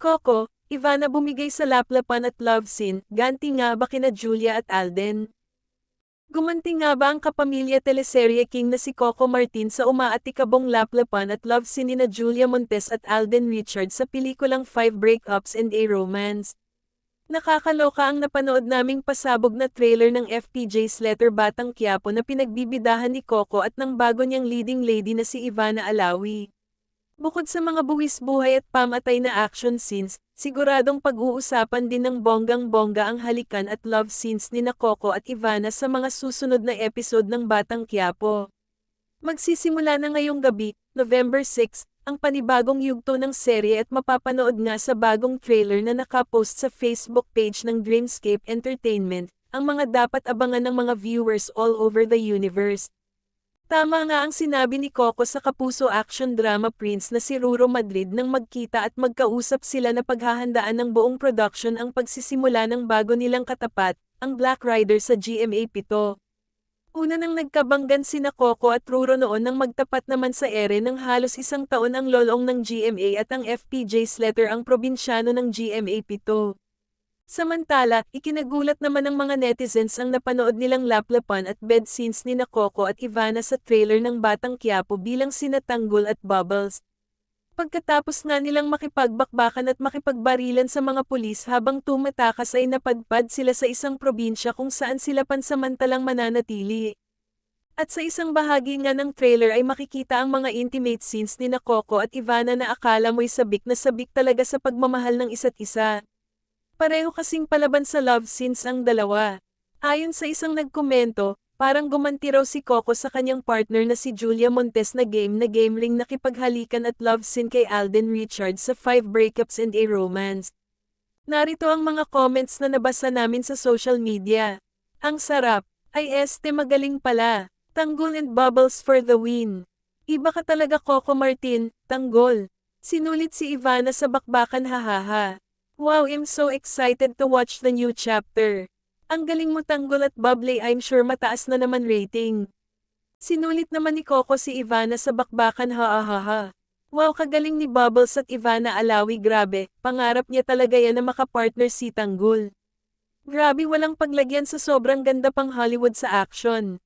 Coco, Ivana bumigay sa laplapan at love scene, ganti nga ba kina Julia at Alden? Gumanti nga ba ang kapamilya teleserye king na si Coco Martin sa umaatikabong laplapan at love scene nina Julia Montes at Alden Richards sa pelikulang Five Breakups and a Romance? Nakakaloka ang napanood naming pasabog na trailer ng FPJ's Letter Batang Quiapo na pinagbibidahan ni Coco at ng bago niyang leading lady na si Ivana Alawi. Bukod sa mga buwis buhay at pamatay na action scenes, siguradong pag-uusapan din ng bonggang-bongga ang halikan at love scenes ni Coco at Ivana sa mga susunod na episode ng Batang Quiapo. Magsisimula na ngayong gabi, November 6, ang panibagong yugto ng serye at mapapanood nga sa bagong trailer na nakapost sa Facebook page ng Dreamscape Entertainment, ang mga dapat abangan ng mga viewers all over the universe. Tama nga ang sinabi ni Coco sa kapuso action drama prince na si Ruro Madrid nang magkita at magkausap sila na paghahandaan ng buong production ang pagsisimula ng bago nilang katapat, ang Black Rider sa GMA 7. Una nang nagkabanggan sina Coco at Ruro noon nang magtapat naman sa ere ng halos isang taon ang lolong ng GMA at ang FPJ Slater ang probinsyano ng GMA 7. Samantala, ikinagulat naman ng mga netizens ang napanood nilang laplapan at bed scenes ni Coco at Ivana sa trailer ng Batang Quiapo bilang sina Tanggol at Bubbles. Pagkatapos nga nilang makipagbakbakan at makipagbarilan sa mga pulis habang tumatakas ay napadpad sila sa isang probinsya kung saan sila pansamantalang mananatili. At sa isang bahagi nga ng trailer ay makikita ang mga intimate scenes ni Coco at Ivana na akala mo'y sabik na sabik talaga sa pagmamahal ng isa't isa. Pareho kasing palaban sa love scenes ang dalawa. Ayon sa isang nagkomento, parang gumanti raw si Coco sa kanyang partner na si Julia Montes na game ring nakipaghalikan at love scene kay Alden Richards sa Five Breakups and a Romance. Narito ang mga comments na nabasa namin sa social media. Ang sarap, ay magaling pala, Tanggol and Bubbles for the win. Iba ka talaga Coco Martin, Tanggol. Sinulit si Ivana sa bakbakan hahaha. Wow, I'm so excited to watch the new chapter. Ang galing mo Tanggol at Bubbly, I'm sure mataas na naman rating. Sinulit naman ni Coco si Ivana sa bakbakan haahaha. Wow, kagaling ni Bubbles at Ivana Alawi, grabe, pangarap niya talaga yan na makapartner si Tanggol. Grabe, walang paglagyan sa sobrang ganda pang Hollywood sa action.